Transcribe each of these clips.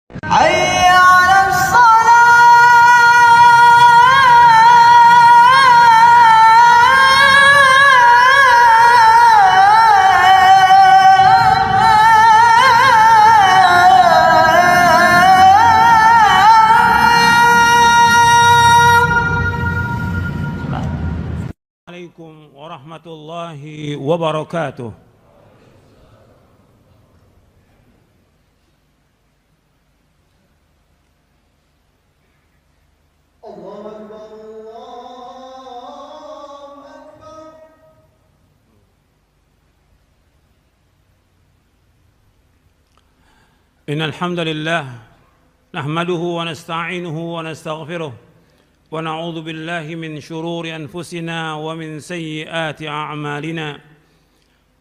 حي على عليكم ورحمة الله وبركاته. إن الحمد لله نحمده ونستعينه ونستغفره ونعوذ بالله من شرور أنفسنا ومن سيئات أعمالنا.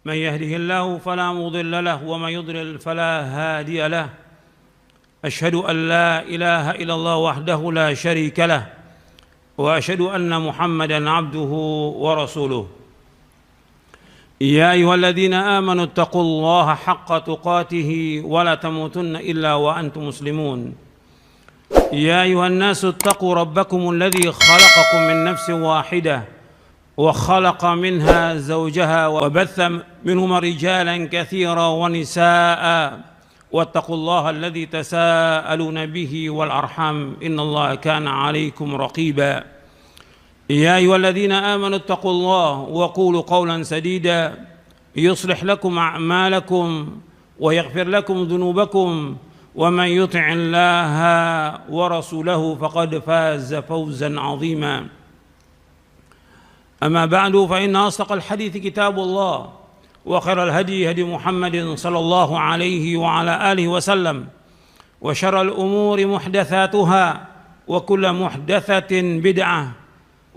من يهده الله فلا مضل له ومن يضلل فلا هادي له. أشهد أن لا إله إلا الله وحده لا شريك له وأشهد أن محمدا عبده ورسوله. يا أيها الذين آمنوا اتقوا الله حق تقاته ولا تموتن إلا وأنتم مسلمون. يا أيها الناس اتقوا ربكم الذي خلقكم من نفس واحدة وخلق منها زوجها وبث منهما رجالا كثيرا ونساء واتقوا الله الذي تساءلون به والأرحام إن الله كان عليكم رقيبا. يا أيها الذين آمنوا اتقوا الله وقولوا قولا سديدا يصلح لكم أعمالكم ويغفر لكم ذنوبكم ومن يطع الله ورسوله فقد فاز فوزا عظيما. أما بعد فإن أصدق الحديث كتاب الله وخير الهدي هدي محمد صلى الله عليه وعلى آله وسلم وشر الأمور محدثاتها وكل محدثة بدعة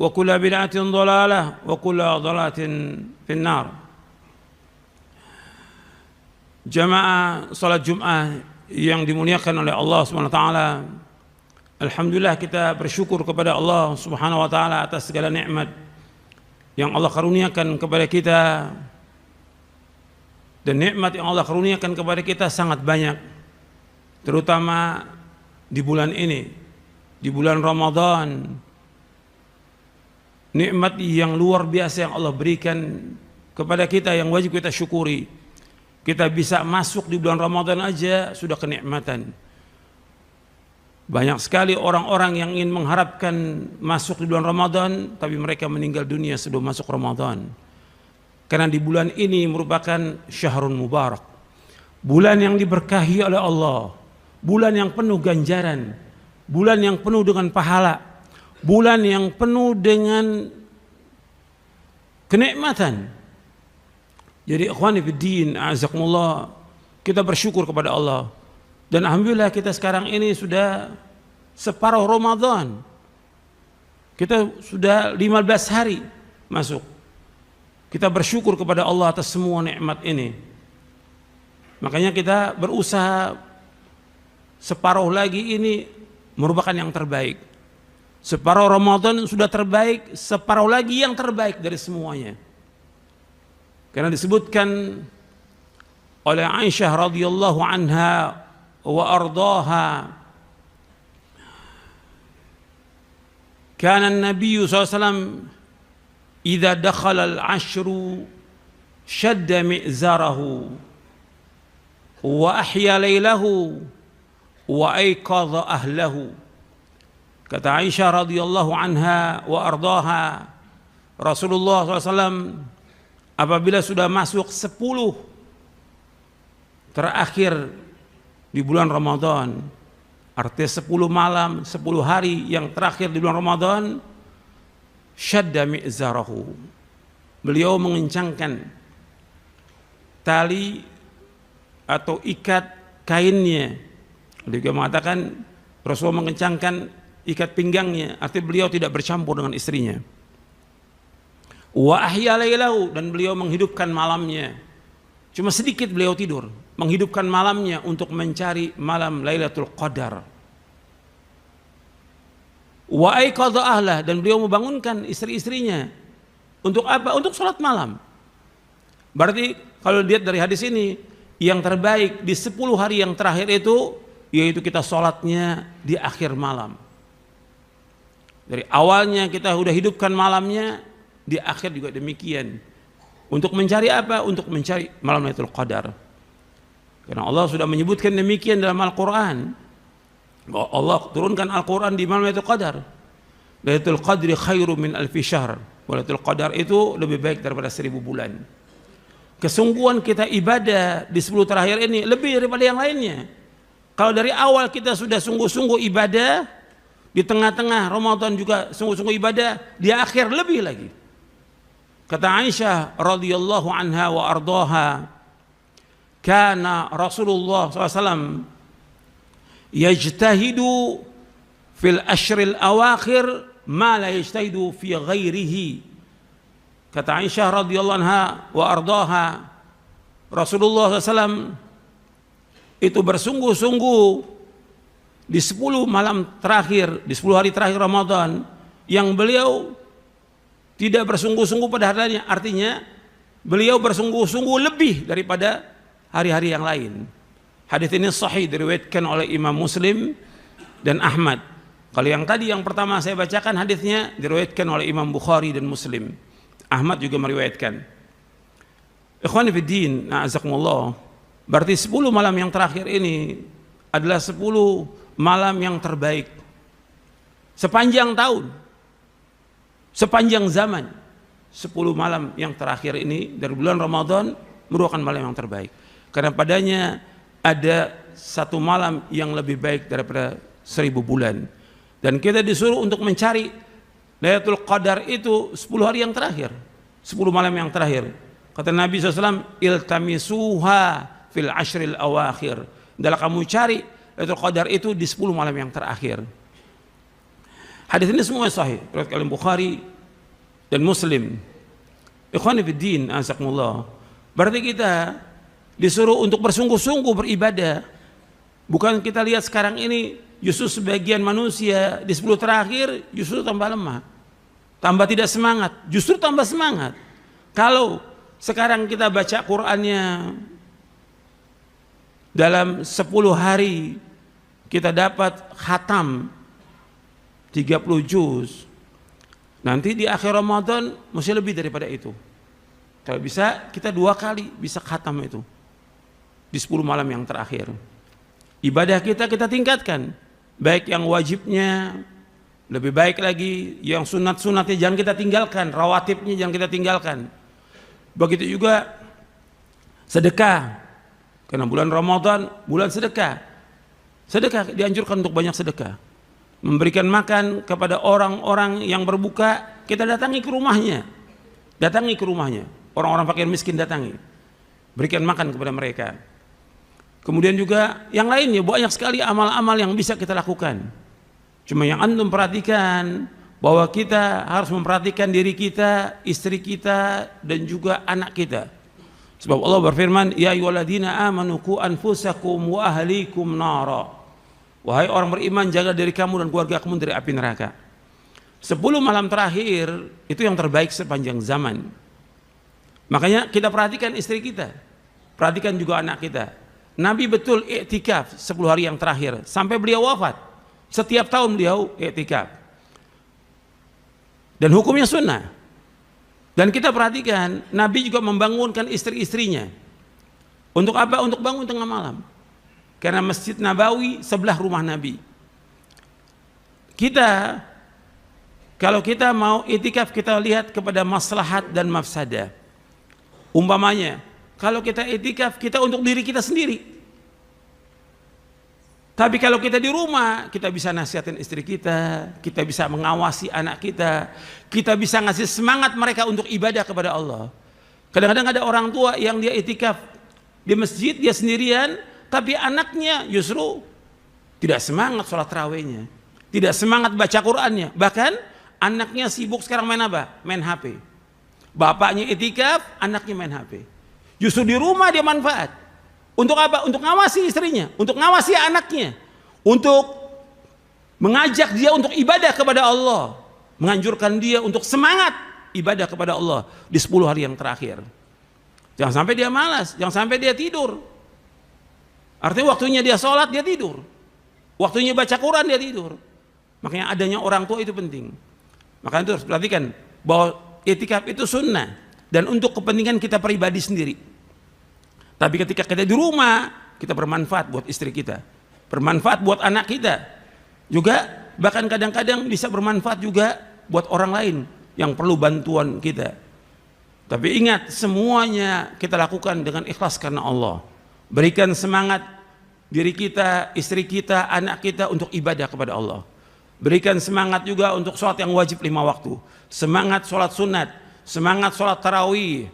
وكل بدعة ضلالة وكل ضلالة في النار. Jamaah salat Jumat yang dimuliakan oleh Allah Subhanahu wa taala. Alhamdulillah kita bersyukur kepada Allah Subhanahu wa taala atas segala nikmat yang Allah karuniakan kepada kita. Dan nikmat yang Allah karuniakan kepada kita sangat banyak. Terutama di bulan ini, di bulan Ramadan. Nikmat yang luar biasa yang Allah berikan kepada kita yang wajib kita syukuri. Kita bisa masuk di bulan Ramadan aja sudah kenikmatan. Banyak sekali orang-orang yang ingin mengharapkan masuk di bulan Ramadan, tapi mereka meninggal dunia sebelum masuk Ramadan. Karena di bulan ini merupakan syahrun mubarak. Bulan yang diberkahi oleh Allah. Bulan yang penuh ganjaran. Bulan yang penuh dengan pahala. Bulan yang penuh dengan kenikmatan. Jadi ikhwani fiddin, a'azakumullah, kita bersyukur kepada Allah. Dan alhamdulillah kita sekarang ini sudah separuh Ramadan. Kita sudah 15 hari masuk. Kita bersyukur kepada Allah atas semua nikmat ini. Makanya kita berusaha separuh lagi ini merupakan yang terbaik. Separuh Ramadan sudah terbaik, separuh lagi yang terbaik dari semuanya. Karena disebutkan oleh Aisyah radhiyallahu anha wa ardaha, kana an-nabiy sallallahu alaihi wasallam idza dakhala al-ashru shadda mi'zarahu wa ahya laylahu wa ayqadha ahlahu. Kata Aisyah radhiyallahu anha wa ardaha, Rasulullah SAW apabila sudah masuk 10 terakhir di bulan Ramadan, artinya 10 malam, 10 hari yang terakhir di bulan Ramadan, syadda mi'zarahu, beliau mengencangkan tali atau ikat kainnya. Dia mengatakan Rasulullah mengencangkan ikat pinggangnya, artinya beliau tidak bercampur dengan istrinya. Wa ahya lailahu, dan beliau menghidupkan malamnya. Cuma sedikit beliau tidur, menghidupkan malamnya untuk mencari malam Lailatul Qadar. Wa aiqadha ahlah, dan beliau membangunkan istri-istrinya. Untuk apa? Untuk sholat malam. Berarti kalau dilihat dari hadis ini, yang terbaik di 10 hari yang terakhir itu yaitu kita sholatnya di akhir malam. Dari awalnya kita sudah hidupkan malamnya, di akhir juga demikian. Untuk mencari apa? Untuk mencari malam Lailatul Qadar. Karena Allah sudah menyebutkan demikian dalam Al-Quran. Bahwa Allah turunkan Al-Quran di malam Lailatul Qadar. Lailatul Qadri khairu min alfi syahr. Lailatul Qadar itu lebih baik daripada 1000 bulan. Kesungguhan kita ibadah di 10 terakhir ini lebih daripada yang lainnya. Kalau dari awal kita sudah sungguh-sungguh ibadah, di tengah-tengah Ramadan juga sungguh-sungguh ibadah, di akhir lebih lagi. Kata Aisyah radhiyallahu anha wa ardaha, kana Rasulullah SAW yajtahidu fil ashril awakhir ma la yajtahidu fi ghairihi. Kata Aisyah radhiyallahu anha wa ardaha, Rasulullah SAW itu bersungguh-sungguh di 10 malam terakhir, di 10 hari terakhir Ramadan, yang beliau tidak bersungguh-sungguh pada harinya. Artinya beliau bersungguh-sungguh lebih daripada hari-hari yang lain. Hadis ini sahih, diriwayatkan oleh Imam Muslim dan Ahmad. Kalau yang tadi yang pertama saya bacakan hadisnya diriwayatkan oleh Imam Bukhari dan Muslim. Ahmad juga meriwayatkan. Ikhwani fid din, a'azakumullah. Berarti 10 malam yang terakhir ini adalah 10 malam yang terbaik sepanjang tahun, sepanjang zaman. 10 malam yang terakhir ini dari bulan Ramadan merupakan malam yang terbaik, karena padanya ada satu malam yang lebih baik daripada 1000 bulan. Dan kita disuruh untuk mencari Lailatul Qadar itu 10 hari yang terakhir, 10 malam yang terakhir. Kata Nabi SAW, iltamisuha fil ashril awakhir. Dalam kamu cari Lailatul Qadar itu di 10 malam yang terakhir. Hadis ini semua sahih, riwayat oleh Bukhari dan Muslim. Ikhwani fid din, azakumullah. Berarti kita disuruh untuk bersungguh-sungguh beribadah. Bukan kita lihat sekarang ini justru sebagian manusia di 10 terakhir justru tambah lemah, tambah tidak semangat, justru tambah semangat. Kalau sekarang kita baca Qur'annya dalam 10 hari kita dapat khatam 30 juz, nanti di akhir Ramadan mesti lebih daripada itu. Kalau bisa kita 2 kali bisa khatam itu di 10 malam yang terakhir. Ibadah kita tingkatkan, baik yang wajibnya lebih baik lagi, yang sunat-sunatnya jangan kita tinggalkan, rawatibnya jangan kita tinggalkan. Begitu juga sedekah, karena bulan Ramadan bulan sedekah. Sedekah dianjurkan untuk banyak sedekah. Memberikan makan kepada orang-orang yang berbuka, kita datangi ke rumahnya. Datangi ke rumahnya. Orang-orang fakir miskin datangi. Berikan makan kepada mereka. Kemudian juga yang lainnya banyak sekali amal-amal yang bisa kita lakukan. Cuma yang antum perhatikan bahwa kita harus memperhatikan diri kita, istri kita, dan juga anak kita. Sebab Allah berfirman, ya ayyuhalladzina amanu qu anfusakum wa ahlikum nara. Wahai orang beriman, jaga diri kamu dan keluarga kamu dari api neraka. 10 malam terakhir itu yang terbaik sepanjang zaman. Makanya kita perhatikan istri kita, perhatikan juga anak kita. Nabi betul iktikaf 10 hari yang terakhir sampai beliau wafat. Setiap tahun beliau iktikaf. Dan hukumnya sunnah. Dan kita perhatikan, Nabi juga membangunkan istri-istrinya. Untuk apa? Untuk bangun tengah malam. Karena Masjid Nabawi sebelah rumah Nabi. Kita, kalau kita mau iktikaf, kita lihat kepada maslahat dan mafsadah. Umpamanya, kalau kita iktikaf, kita untuk diri kita sendiri. Tapi kalau kita di rumah, kita bisa nasihatin istri kita bisa mengawasi anak kita bisa ngasih semangat mereka untuk ibadah kepada Allah. Kadang-kadang ada orang tua yang dia iktikaf di masjid, dia sendirian, tapi anaknya justru tidak semangat sholat tarawihnya, tidak semangat baca Qur'annya, bahkan anaknya sibuk sekarang main apa? Main HP. Bapaknya iktikaf, anaknya main HP. Justru di rumah dia manfaat. Untuk apa? Untuk ngawasi istrinya, untuk ngawasi anaknya, untuk mengajak dia untuk ibadah kepada Allah, menganjurkan dia untuk semangat ibadah kepada Allah di 10 hari yang terakhir. Jangan sampai dia malas, jangan sampai dia tidur. Artinya waktunya dia sholat, dia tidur. Waktunya baca Quran dia tidur. Makanya adanya orang tua itu penting. Makanya itu harus perhatikan bahwa i'tikaf itu sunnah dan untuk kepentingan kita pribadi sendiri. Tapi ketika kita di rumah, kita bermanfaat buat istri kita, bermanfaat buat anak kita, juga bahkan kadang-kadang bisa bermanfaat juga buat orang lain yang perlu bantuan kita. Tapi ingat, semuanya kita lakukan dengan ikhlas karena Allah. Berikan semangat diri kita, istri kita, anak kita untuk ibadah kepada Allah. Berikan semangat juga untuk sholat yang wajib 5 waktu. Semangat sholat sunat, semangat sholat tarawih,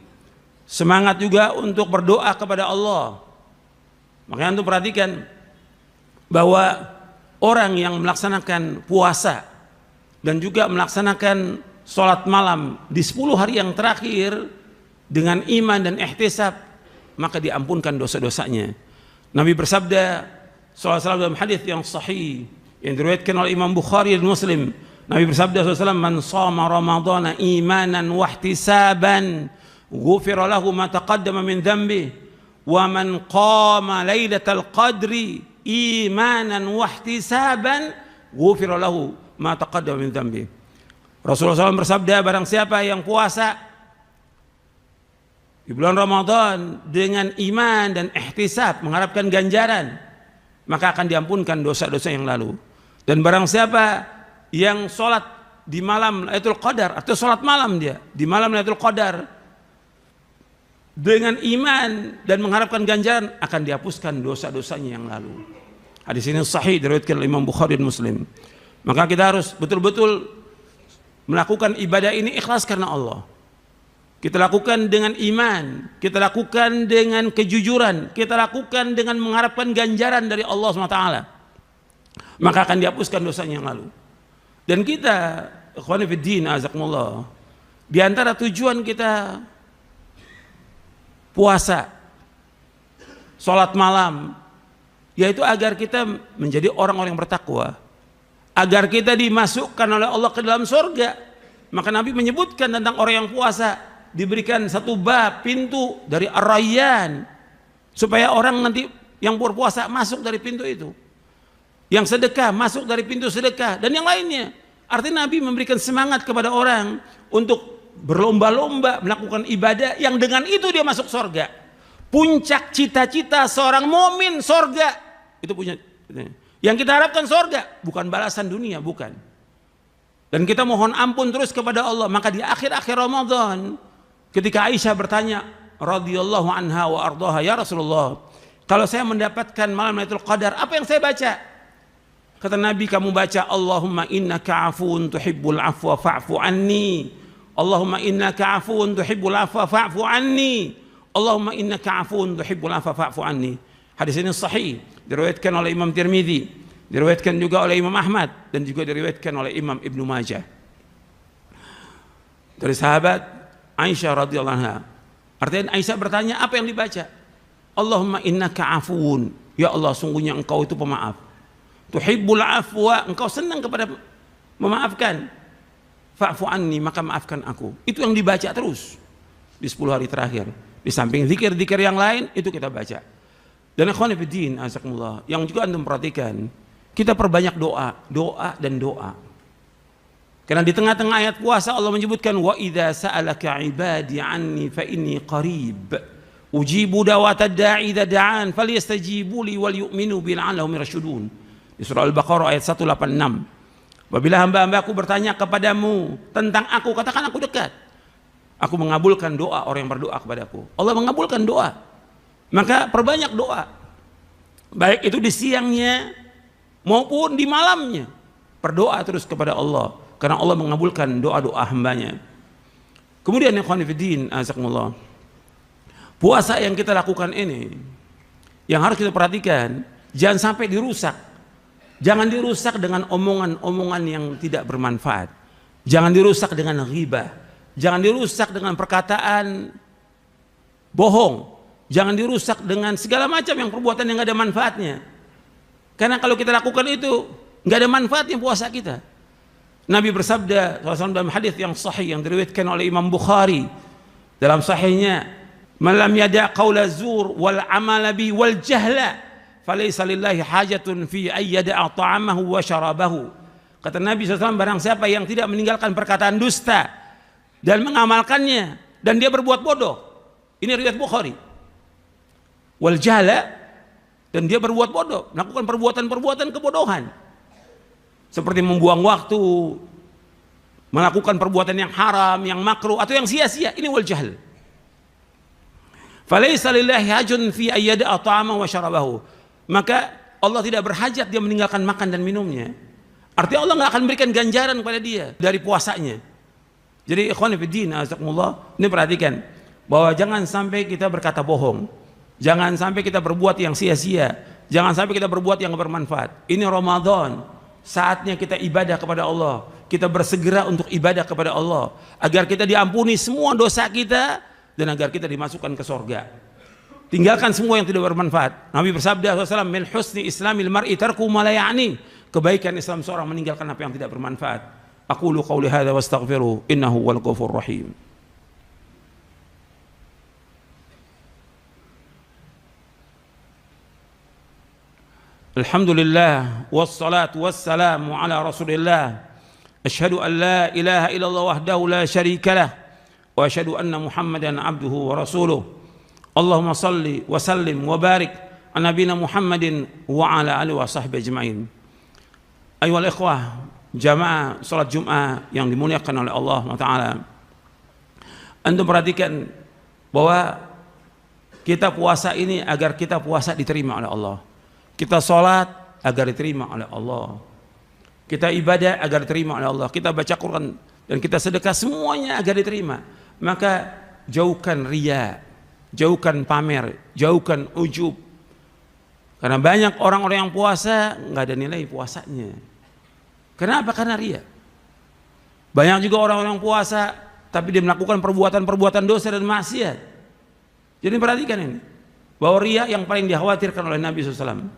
semangat juga untuk berdoa kepada Allah. Makanya untuk perhatikan bahwa orang yang melaksanakan puasa dan juga melaksanakan sholat malam di 10 hari yang terakhir dengan iman dan ihtisab, maka diampunkan dosa-dosanya. Nabi bersabda sallallahu alaihi wasallam dalam hadis yang sahih yang diriwayatkan oleh Imam Bukhari dan Muslim, Nabi bersabda sallallahu alaihi wasallam, man shama ramadhana imanan wa ihtisaban ghufira lahu ma taqaddama min dhanbi wa man qama lailatal qadri imanan wa ihtisaban ghufira lahu ma taqaddama min dhanbi. Rasulullah SAW bersabda, barang siapa yang puasa di bulan Ramadan dengan iman dan ihtisab, mengharapkan ganjaran, maka akan diampunkan dosa-dosa yang lalu. Dan barang siapa yang sholat di malam Lailatul Qadar, atau sholat malam dia di malam Lailatul Qadar dengan iman dan mengharapkan ganjaran, akan dihapuskan dosa-dosanya yang lalu. Hadis ini sahih diriwayatkan oleh Imam Bukhari dan Muslim. Maka kita harus betul-betul melakukan ibadah ini ikhlas karena Allah. Kita lakukan dengan iman, kita lakukan dengan kejujuran, kita lakukan dengan mengharapkan ganjaran dari Allah SWT. Maka akan dihapuskan dosanya yang lalu. Dan kita, ikhwani fiddin, azakumullah, di antara tujuan kita puasa, sholat malam, yaitu agar kita menjadi orang-orang yang bertakwa, agar kita dimasukkan oleh Allah ke dalam surga. Maka Nabi menyebutkan tentang orang yang puasa, diberikan satu bab, pintu dari Ar-Rayyan, supaya orang nanti yang berpuasa masuk dari pintu itu, yang sedekah masuk dari pintu sedekah, dan yang lainnya. Artinya Nabi memberikan semangat kepada orang untuk berlomba-lomba melakukan ibadah yang dengan itu dia masuk surga. Puncak cita-cita seorang mukmin surga, itu punya. Yang kita harapkan surga, bukan balasan dunia, bukan. Dan kita mohon ampun terus kepada Allah. Maka di akhir-akhir Ramadan, ketika Aisyah bertanya radhiyallahu anha wa ardhaha, ya Rasulullah, kalau saya mendapatkan malam Lailatul Qadar, apa yang saya baca? Kata Nabi, kamu baca Allahumma innaka afuun tuhibbul afwa fa'fu anni. Allahumma innaka afuun tuhibbul afwa fa'fu anni. Allahumma innaka afuun tuhibbul afwa fa'fu anni. Hadis ini sahih, diriwayatkan oleh Imam Tirmidzi, diriwayatkan juga oleh Imam Ahmad, dan juga diriwayatkan oleh Imam Ibnu Majah. Dari sahabat Aisyah radhiyallahu anha. Artinya Aisyah bertanya, apa yang dibaca? Allahumma innaka afuun, ya Allah sungguhnya engkau itu pemaaf. Tuhibbul afwa, engkau senang kepada memaafkan. Fa'fu anni, maka maafkan aku. Itu yang dibaca terus di 10 hari terakhir. Di samping zikir-zikir yang lain, itu kita baca. Dan ikhwan fillah, azakumullah, yang juga antum perhatikan, kita perbanyak doa, doa dan doa. Karena di tengah-tengah ayat puasa Allah menyebutkan, wa idza sa'alaka 'ibadi 'anni fa inni qarib ujibu da'watad da'i idza da'an falyastajibu li wal yu'minu bi la'allahum yarshudun. Di surah Al-Baqarah ayat 186. Apabila hamba-hambaku bertanya kepadamu tentang aku, katakan aku dekat. Aku mengabulkan doa orang yang berdoa kepadaku. Allah mengabulkan doa. Maka perbanyak doa, baik itu di siangnya maupun di malamnya. Berdoa terus kepada Allah, karena Allah mengabulkan doa-doa hambanya. Kemudian ikhwan fillah, azakumullah, puasa yang kita lakukan ini, yang harus kita perhatikan, jangan sampai dirusak. Jangan dirusak dengan omongan-omongan yang tidak bermanfaat. Jangan dirusak dengan ghibah. Jangan dirusak dengan perkataan bohong. Jangan dirusak dengan segala macam yang perbuatan yang nggak ada manfaatnya. Karena kalau kita lakukan itu nggak ada manfaatnya puasa kita. Nabi bersabda dalam hadis yang sahih yang diriwayatkan oleh Imam Bukhari dalam sahihnya, "Man lam yada' qaula zur wal amala bi wal jahla falaisa lillahi hajatun fi ayyada'a ta'amahu wa syarabahu. Kata Nabi SAW, barang siapa yang tidak meninggalkan perkataan dusta dan mengamalkannya, dan dia berbuat bodoh, ini riwayat Bukhari, wal jahla, dan dia berbuat bodoh, melakukan perbuatan-perbuatan kebodohan seperti membuang waktu, melakukan perbuatan yang haram, yang makruh, atau yang sia-sia, ini wal jahl. Falaisa lillahi hajun fi ayyada'a ta'amahu wa syarabahu. Maka Allah tidak berhajat dia meninggalkan makan dan minumnya. Artinya Allah nggak akan berikan ganjaran kepada dia dari puasanya. Jadi ikhwan fillah, azakumullah, ini perhatikan bahwa jangan sampai kita berkata bohong, jangan sampai kita berbuat yang sia-sia, jangan sampai kita berbuat yang bermanfaat. Ini Ramadan, saatnya kita ibadah kepada Allah, kita bersegera untuk ibadah kepada Allah agar kita diampuni semua dosa kita dan agar kita dimasukkan ke surga. Tinggalkan semua yang tidak bermanfaat. Nabi bersabda SAW, min husni islamil mar'i tarku ma la ya'ni. Kebaikan Islam seorang meninggalkan apa yang tidak bermanfaat. Aqulu qawli hadza wastaghfiru innahu wal ghafurur rahim. Alhamdulillah wassalatu wassalamu ala Rasulillah. Asyhadu an la ilaha illallah wahdahu la syarika lah wa asyhadu anna Muhammadan abduhu wa rasuluh. Allahumma salli wa sallim wa barik ala nabiyina Muhammadin wa ala alihi wa sahbihi ajma'in. Ayyuhal ikhwah, jamaah salat Jumat yang dimuliakan oleh Allah Taala. Antum perhatikan bahwa kita puasa ini agar kita puasa diterima oleh Allah. Kita salat agar diterima oleh Allah. Kita ibadah agar diterima oleh Allah. Kita baca Quran dan kita sedekah, semuanya agar diterima. Maka jauhkan riya, jauhkan pamer, jauhkan ujub. Karena banyak orang-orang yang puasa nggak ada nilai puasanya. Kenapa? Karena riya. Banyak juga orang-orang yang puasa tapi dia melakukan perbuatan-perbuatan dosa dan maksiat. Jadi perhatikan ini, bahwa riya yang paling dikhawatirkan oleh Nabi SAW.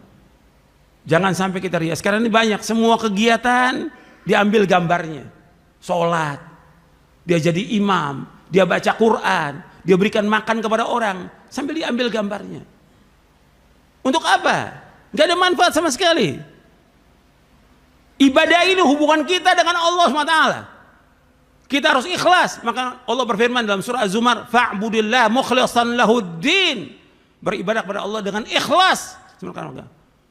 Jangan sampai kita riya. Sekarang ini banyak, semua kegiatan diambil gambarnya. Sholat, dia jadi imam, dia baca Quran, dia berikan makan kepada orang, sambil diambil gambarnya. Untuk apa? Gak ada manfaat sama sekali. Ibadah ini hubungan kita dengan Allah SWT. Kita harus ikhlas. Maka Allah berfirman dalam surah Az-Zumar, fa'budillah mukhlishan lahuddin. Beribadah kepada Allah dengan ikhlas.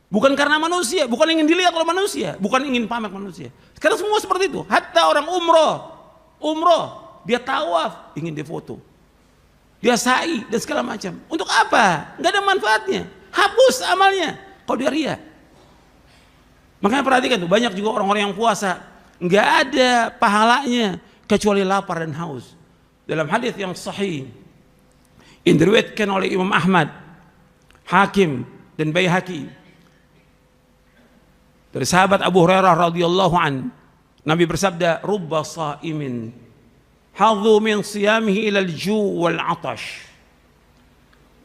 Bukan karena manusia, bukan ingin dilihat oleh manusia, bukan ingin pamer manusia. Sekarang semua seperti itu. Hatta orang umroh, dia tawaf, ingin difoto. Dia sa'i dan segala macam. Untuk apa? Gak ada manfaatnya. Hapus amalnya kalau dia riya. Makanya perhatikan tuh, banyak juga orang-orang yang puasa nggak ada pahalanya kecuali lapar dan haus. Dalam hadis yang sahih yang diriwayatkan oleh Imam Ahmad, Hakim dan Baihaqi dari sahabat Abu Hurairah radhiyallahu an, Nabi bersabda, rubba shaimin hadhu min siyamihi ila al-ju' wal 'atash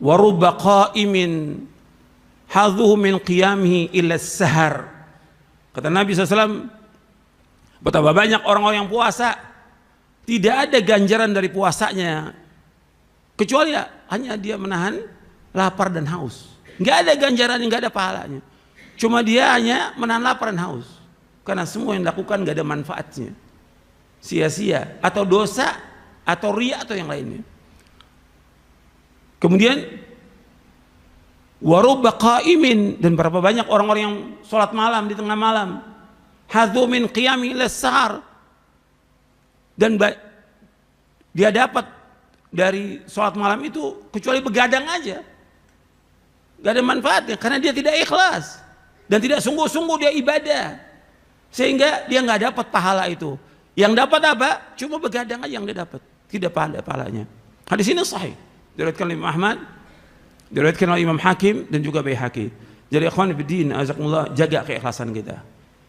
wa rubba qa'imin hadhu min qiyamihi ila as-sahar. Kata Nabi SAW, betapa banyak orang-orang yang puasa tidak ada ganjaran dari puasanya kecuali hanya dia menahan lapar dan haus. Nggak ada ganjaran, nggak ada pahalanya. Cuma dia hanya menahan lapar dan haus. Karena semua yang dilakukan nggak ada manfaatnya, sia-sia atau dosa atau riya atau yang lainnya. Kemudian warubba qaimin, dan berapa banyak orang-orang yang sholat malam di tengah malam, hadzu min qiyami ila sahar, dan dia dapat dari sholat malam itu kecuali begadang aja, gak ada manfaatnya karena dia tidak ikhlas dan tidak sungguh-sungguh dia ibadah, sehingga dia nggak dapat pahala itu. Yang dapat apa? Cuma begadang aja yang dia dapat, tidak pahalanya. Hadis ini sahih, diriwayatkan oleh Imam Ahmad, diriwayatkan oleh Imam Hakim dan juga Baihaqi. Jadi ikhwan fillah, azakumullah, jaga keikhlasan kita.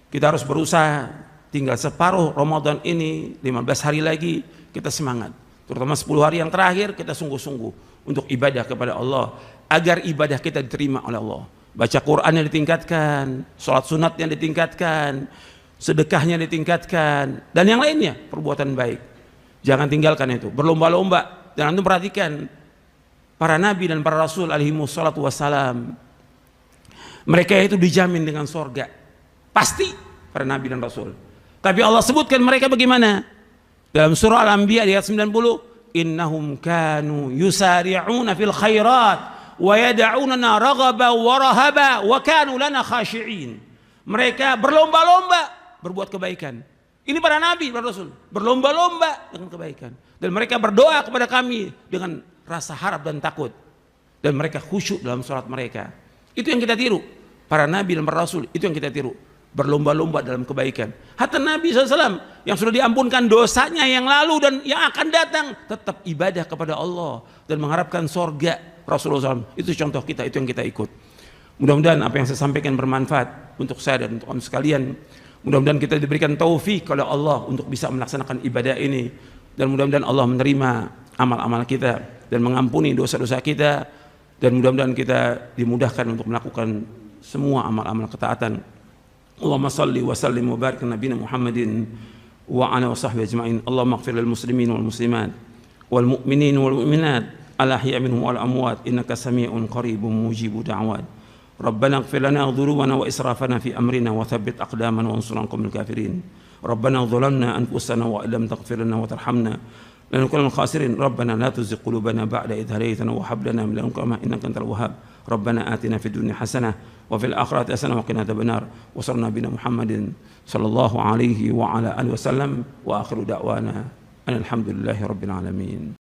Kita harus berusaha, tinggal separuh Ramadan ini, 15 hari lagi, kita semangat. Terutama 10 hari yang terakhir, kita sungguh-sungguh untuk ibadah kepada Allah, agar ibadah kita diterima oleh Allah. Baca Qurannya ditingkatkan, sholat sunatnya ditingkatkan, sedekahnya ditingkatkan, dan yang lainnya, perbuatan baik. Jangan tinggalkan itu, berlomba-lomba. Dan antum perhatikan, para nabi dan para rasul alaihi wassalatu wassalam, Mereka itu dijamin dengan sorga, pasti para nabi dan rasul. Tapi Allah sebutkan mereka bagaimana? Dalam surah Al-Anbiya ayat 90, innahum kanu yusari'una fil khairat wa yad'unana raghaba wa rahaba wa kanu lana khashi'in. Mereka berlomba-lomba berbuat kebaikan. Ini para nabi dan rasul berlomba-lomba dengan kebaikan, dan mereka berdoa kepada kami dengan rasa harap dan takut, dan mereka khusyuk dalam salat mereka. Itu yang kita tiru, para nabi dan para rasul itu yang kita tiru, berlomba-lomba dalam kebaikan. Hatta Nabi SAW yang sudah diampunkan dosanya yang lalu dan yang akan datang, tetap ibadah kepada Allah dan mengharapkan sorga. Rasulullah SAW itu contoh kita, itu yang kita ikut. Mudah-mudahan apa yang saya sampaikan bermanfaat untuk saya dan untuk kamu sekalian. Mudah-mudahan kita diberikan taufik oleh Allah untuk bisa melaksanakan ibadah ini, dan mudah-mudahan Allah menerima amal-amal kita dan mengampuni dosa-dosa kita, dan mudah-mudahan kita dimudahkan untuk melakukan semua amal-amal ketaatan. Allahumma salli wa sallim wa barik ala nabiyina Muhammadin wa ala wasahbihi ajma'in. Allahumma ighfir lil muslimin wal muslimat wal mu'minin wal mu'minat al ahya'i minhum wal amwat innaka sami'un qaribun mujibu da'wat. Rabbana ighfir lana dhunubana wa israfana fi amrina wa thabbit aqdamana wa ansurna 'alal qawmil kafirin. Rabbana dhalamna anfusana wa illam taghfir lana wa tarhamna lanakunanna minal khasirin. Rabbana la tuzigh qulubana ba'da idh hadaytana wa hab lana min ladunka rahmatan innaka antal wahhab. Rabbana atina fid dunya hasanah wa fil akhirati hasanah wa qina adzabannar. Wa sallallahu nabiyana Muhammadin sallallahu alaihi wa ala alihi wasallam wa akhiru da'wana alhamdulillahi rabbil alamin.